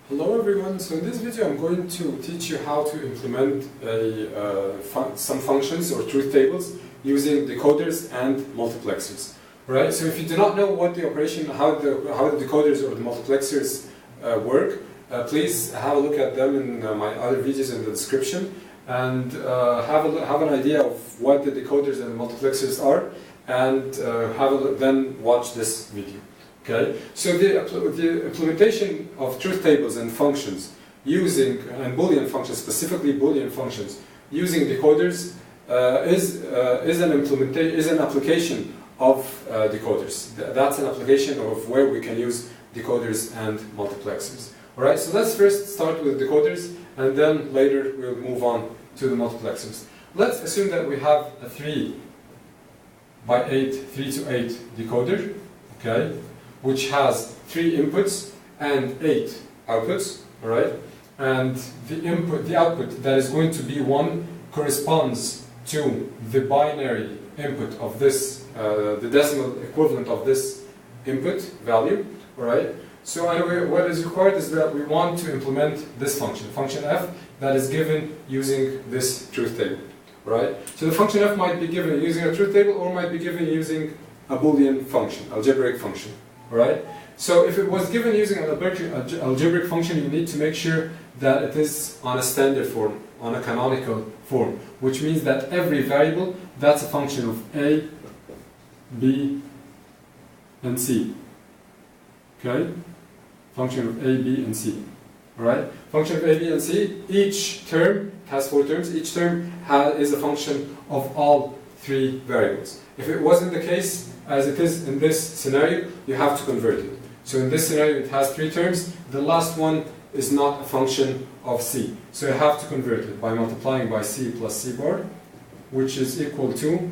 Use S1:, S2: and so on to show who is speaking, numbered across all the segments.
S1: Hello everyone, so in this video I'm going to teach you how to implement some functions or truth tables using decoders and multiplexers. Right? So if you do not know what the operation, how the decoders or the multiplexers work, please have a look at them in my other videos in the description and have an idea of what the decoders and the multiplexers are, and then watch this video. Okay, so the implementation of truth tables and functions using, and Boolean functions, specifically Boolean functions, using decoders is an application of decoders. That's an application of where we can use decoders and multiplexers. Alright, so let's first start with decoders, and then later we'll move on to the multiplexers. Let's assume that we have a 3 to 8 decoder, okay, which has 3 inputs and 8 outputs, all right? And the output that is going to be 1 corresponds to the binary input of this, the decimal equivalent of this input value, all right? So anyway, what is required is that we want to implement this function f, that is given using this truth table, right? So the function f might be given using a truth table, or might be given using a Boolean function, algebraic function. Right? So if it was given using an algebraic function, you need to make sure that it is on a standard form, on a canonical form, which means that every variable, that's a function of a, b, and c. Okay? Function of a, b, and c. Alright? Function of a, b, and c, each term has 4 terms. Each term is a function of all 3 variables. If it wasn't the case, as it is in this scenario, you have to convert it. So in this scenario it has 3 terms, the last one is not a function of c. So you have to convert it by multiplying by c plus c bar, which is equal to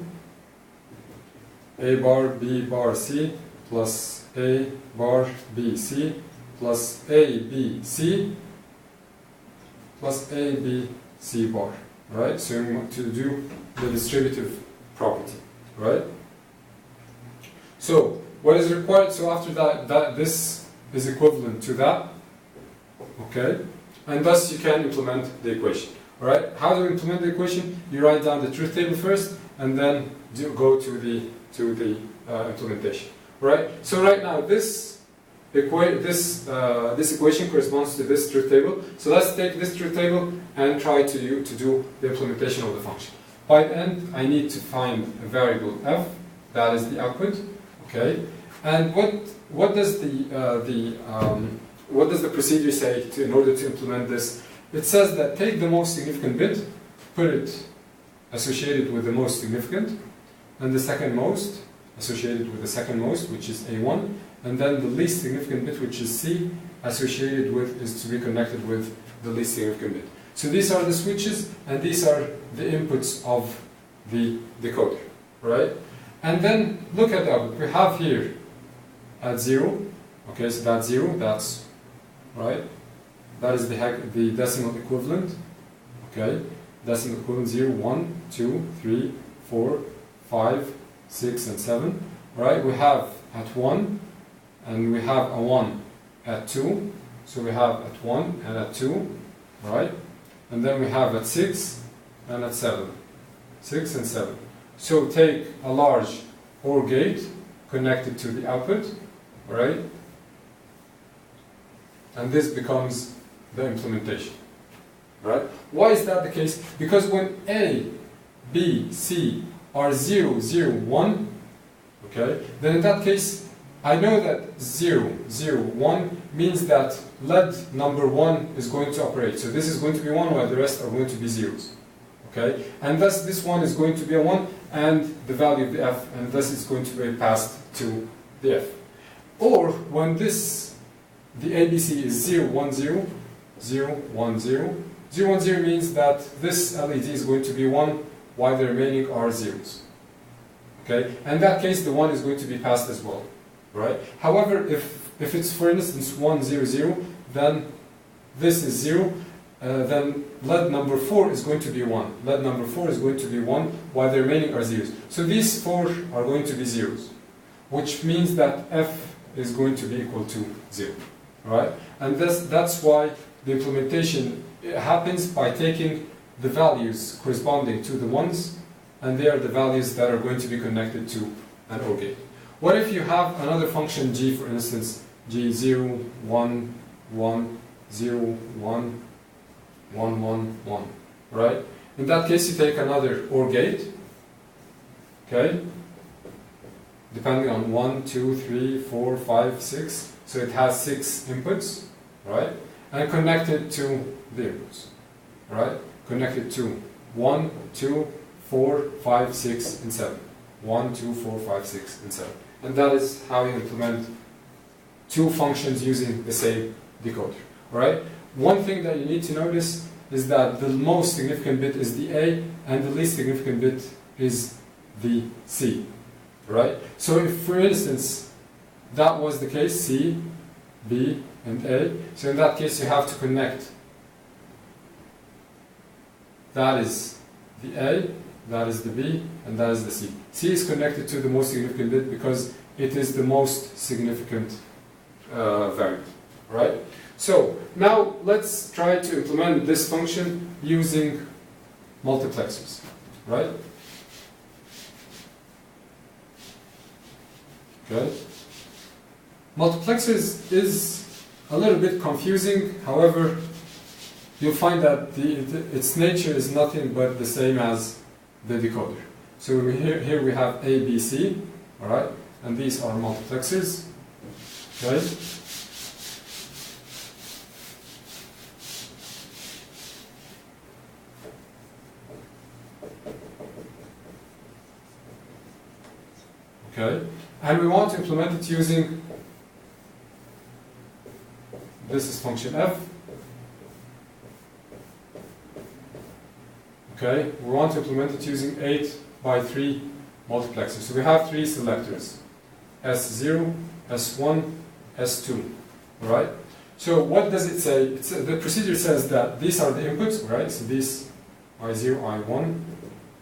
S1: a bar b bar c plus a bar b c plus a b c plus a b c bar. Right? So you want to do the distributive property. Right? So, what is required? So after that, this is equivalent to that, okay? And thus you can implement the equation. Alright, how do you implement the equation? You write down the truth table first, and then go to the implementation. Alright, so right now this equation corresponds to this truth table. So let's take this truth table and try to do the implementation of the function. By the end, I need to find a variable f, that is the output. Okay, and what does the procedure say in order to implement this? It says that take the most significant bit, put it associated with the most significant, and the second most associated with the second most, which is A1, and then the least significant bit, which is C, associated with, is to be connected with the least significant bit. So these are the switches, and these are the inputs of the decoder, right? And then look at that. We have here at 0. Okay, so that's 0. That's right. That is the decimal equivalent. Okay, decimal equivalent 0, 1, 2, 3, 4, 5, 6, and 7. Right. We have at 1, and we have a 1 at 2. So we have at 1 and at 2. Right. And then we have at 6 and at 7. 6 and 7. So take a large OR gate connected to the output, right? And this becomes the implementation, right? Why is that the case? Because when A, B, C are 0, 0, 1, okay, then in that case, I know that 0, 0, 1 means that lead number 1 is going to operate. So this is going to be 1, while the rest are going to be zeros. Okay, and thus this one is going to be a 1, and the value of the f, and thus it's going to be passed to the f. Or when the ABC is 0, 1, 0, 0, 1, 0, 0, 1, 0 means that this LED is going to be 1, while the remaining are zeros. Okay, and in that case the 1 is going to be passed as well. Right? However, if it's for instance 1, 0, 0, then this is 0. Then lead number 4 is going to be 1. Lead number 4 is going to be 1, while the remaining are zeros. So these 4 are going to be zeros, which means that f is going to be equal to 0. right? And that's why the implementation happens by taking the values corresponding to the ones, and they are the values that are going to be connected to an OR gate. What if you have another function g, for instance, g 0, 1, 1, 0, 1, 1, 1, 1, right? In that case, you take another OR gate, okay, depending on 1, 2, 3, 4, 5, 6, so it has 6 inputs, right? And connect it to the inputs, right? Connect it to 1, 2, 4, 5, 6, and 7. 1, 2, 4, 5, 6, and 7. And that is how you implement two functions using the same decoder, right? One thing that you need to notice is that the most significant bit is the A, and the least significant bit is the C, right? So if, for instance, that was the case, C, B, and A, so in that case you have to connect. That is the A, that is the B, and that is the C. C is connected to the most significant bit because it is the most significant variable, right? So now let's try to implement this function using multiplexers, right? Okay. Multiplexers is a little bit confusing, however, you'll find that its nature is nothing but the same as the decoder. So here we have A, B, C, all right, and these are multiplexers, okay? Okay, and we want to implement it using, this is function f. Okay, we want to implement it using 8 by 3 multiplexers. So we have 3 selectors, S0, S1, S2, right? So what does it say? The procedure says that these are the inputs, right? So these I0, I1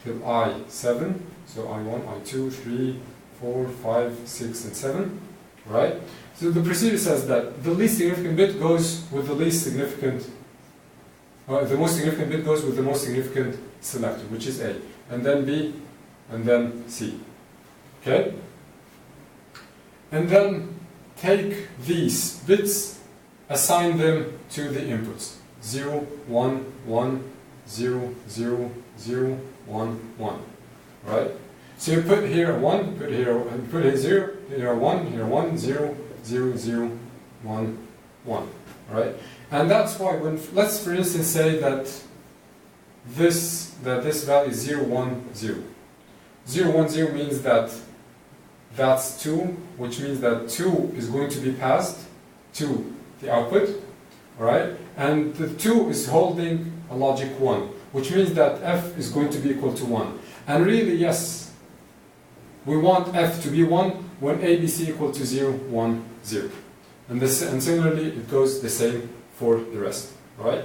S1: till I7, so I1, I2, 3, 4, 5, 6, and 7, right? So the procedure says that the least significant bit goes with the least significant, the most significant bit goes with the most significant selector, which is A, and then B, and then C, okay? And then take these bits, assign them to the inputs, 0, 1, 1, 0, 0, 0, 1, 1, right? So you put here 1, put here 0, here 1, here 1, 0, 0, 0, 1, 1, right? And that's why when, let's for instance say that this value is 0, 1, 0. 0, 1, 0 means that that's 2, which means that 2 is going to be passed to the output, right? And the 2 is holding a logic 1, which means that f is going to be equal to 1. And really, yes, we want f to be 1 when a, b, c equal to 0, 1, 0. And similarly, it goes the same for the rest, right?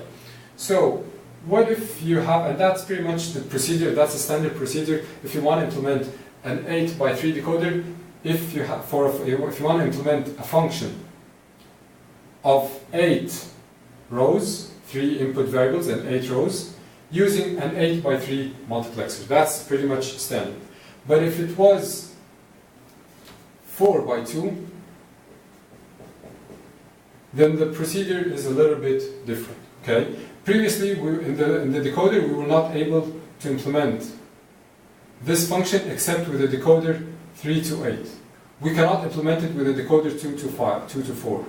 S1: So what if you have, and that's pretty much the procedure, that's a standard procedure, if you want to implement an 8 by 3 decoder, if you want to implement a function of 8 rows, 3 input variables and 8 rows, using an 8 by 3 multiplexer. That's pretty much standard. But if it was 4 by 2, then the procedure is a little bit different, okay? Previously, in the decoder, we were not able to implement this function except with the decoder 3 to 8. We cannot implement it with the decoder 2 to 5, 2 to 4.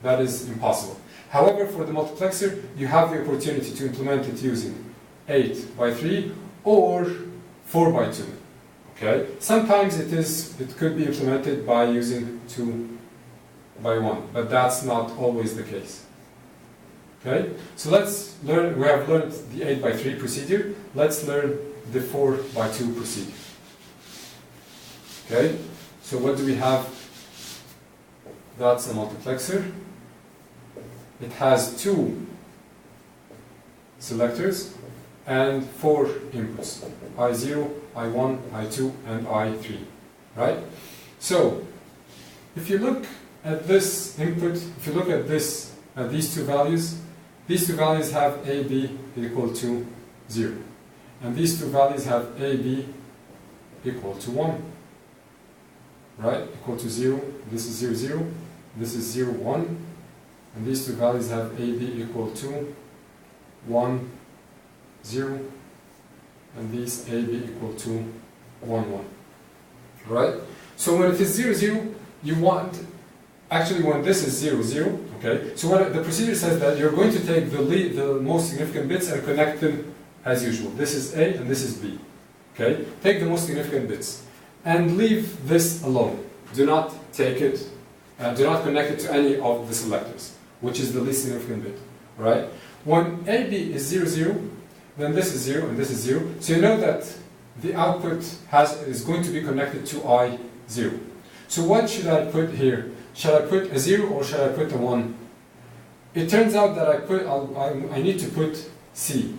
S1: That is impossible. However, for the multiplexer, you have the opportunity to implement it using 8 by 3 or 4 by 2. Okay? Sometimes it could be implemented by using 2 by 1, but that's not always the case. Okay? So let's learn, we have learned the 8 by 3 procedure, let's learn the 4 by 2 procedure. Okay? So what do we have? That's a multiplexer. It has 2 selectors and 4 inputs, I0, I1, I2, and I3, right? So, if you look at this input, if you look at this, at these two values have a, b equal to 0. And these two values have a, b equal to 1. Right? Equal to 0. This is 0, 0. This is 0, 1. And these two values have a, b equal to 1, 0. And these a, b equal to 1, 1. Right? So when it is 0, 0, you want, actually when this is 0, 0, okay, so what the procedure says that you're going to take the most significant bits and connect them as usual. This is A and this is B. Okay? Take the most significant bits and leave this alone. Do not take it, do not connect it to any of the selectors, which is the least significant bit. Right? When AB is 0, 0, then this is 0 and this is 0. So you know that the output is going to be connected to I, 0. So what should I put here? Shall I put a 0 or shall I put a 1? It turns out that I need to put C.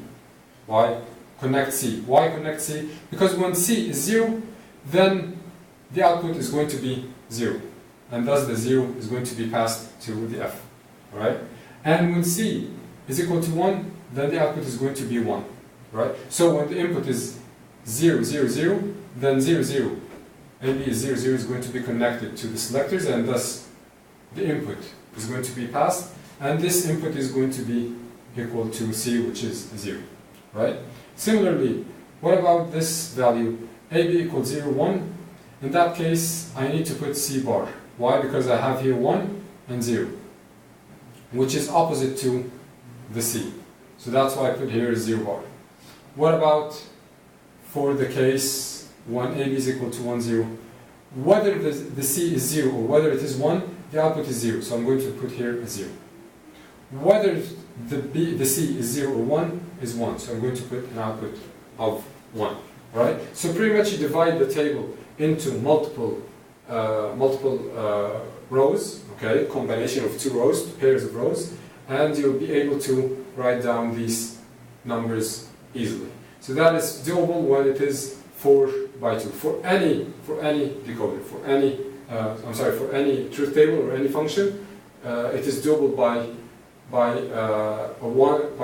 S1: Why? Connect C. Why connect C? Because when C is 0, then the output is going to be 0. And thus the 0 is going to be passed to the F. Right? And when C is equal to 1, then the output is going to be 1. Right? So when the input is 0, 0, 0, then 0, 0. AB is 0, 0 is going to be connected to the selectors, and thus the input is going to be passed, and this input is going to be equal to C, which is 0. Right? Similarly, what about this value? AB equals 0, 1. In that case, I need to put C bar. Why? Because I have here 1 and 0, which is opposite to the C. So that's why I put here 0 bar. What about for the case when AB is equal to 1, 0? Whether the C is 0 or whether it is 1, the output is 0. So I'm going to put here a 0. Whether the C is 0 or 1 is 1. So I'm going to put an output of 1. Right? So pretty much you divide the table into multiple rows, okay, combination of two rows, pairs of rows, and you'll be able to write down these numbers easily. So that is doable when it is 4 by 2 for any decoder, for any truth table or any function. It is doable by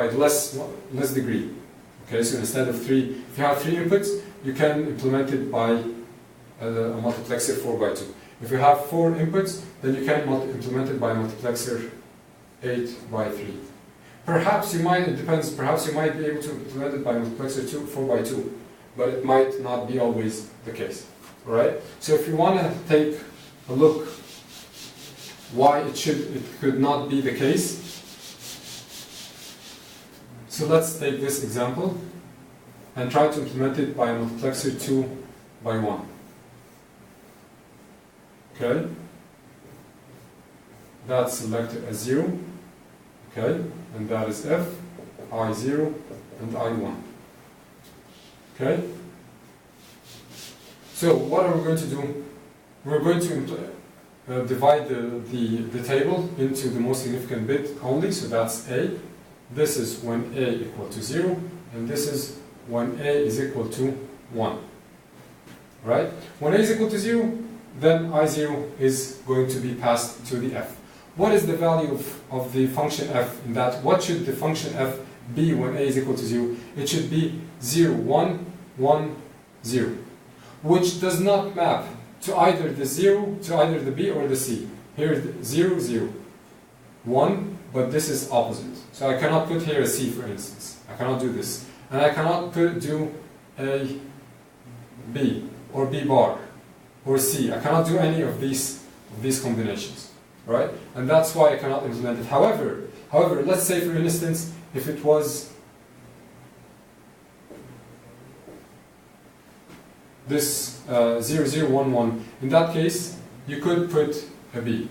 S1: less degree. Okay, so instead of 3, if you have 3 inputs, you can implement it by a multiplexer 4 by 2. If you have 4 inputs, then you can implement it by a multiplexer 8 by 3. Perhaps you might, it depends, perhaps you might be able to implement it by multiplexer 4 by 2, but it might not be always the case. Alright? So if you want to take a look why it could not be the case, so let's take this example and try to implement it by a multiplexer 2 by 1. Okay? That's selected as 0. Okay? And that is F, I0, and I1. Okay? So what are we going to do? We're going to divide the table into the most significant bit only, so that's A. This is when A equal to 0, and this is when A is equal to 1. Right? When A is equal to 0, then I0 is going to be passed to the F. What is the value of the function f in that? What should the function f be when A is equal to 0? It should be 0, 1, 1, 0, which does not map to either the 0, to either the B or the C. Here is 0, 0, 1, but this is opposite. So I cannot put here a C, for instance. I cannot do this. And I cannot do a B, or B bar, or C. I cannot do any of these combinations. Right? And that's why I cannot implement it. However, let's say for instance, if it was this 0, 0, 1, 1, in that case, you could put a B.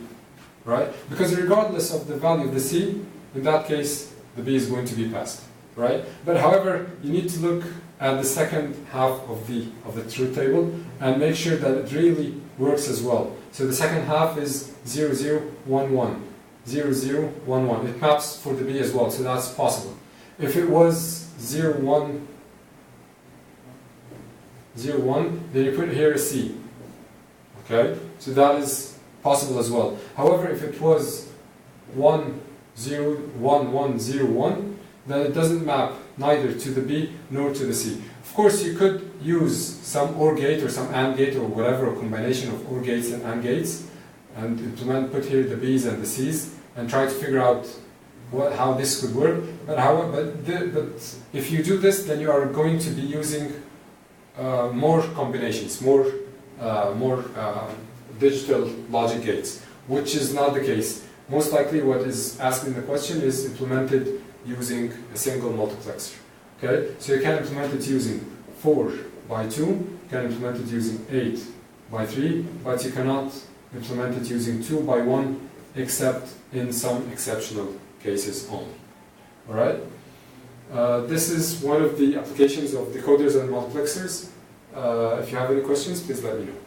S1: Right? Because regardless of the value of the C, in that case, the B is going to be passed. Right? But however, you need to look at the second half of the truth table and make sure that it really works as well. So the second half is 0, 0, 1, 1. 0, 0, 1, 1. It maps for the B as well, so that's possible. If it was 0, 1, 0, 1, then you put here a C. Okay? So that is possible as well. However, if it was 1, 0, 1, 1, 0, 1, then it doesn't map neither to the B nor to the C. Of course, you could use some OR gate or some AND gate or whatever, a combination of OR gates and AND gates, and put here the B's and the C's, and try to figure out how this could work. But if you do this, then you are going to be using more combinations, more digital logic gates, which is not the case. Most likely what is asked in the question is implemented using a single multiplexer. Okay? So you can implement it using 4 by 2, you can implement it using 8 by 3, but you cannot implement it using 2 by 1 except in some exceptional cases only. Alright? This is one of the applications of decoders and multiplexers. If you have any questions, please let me know.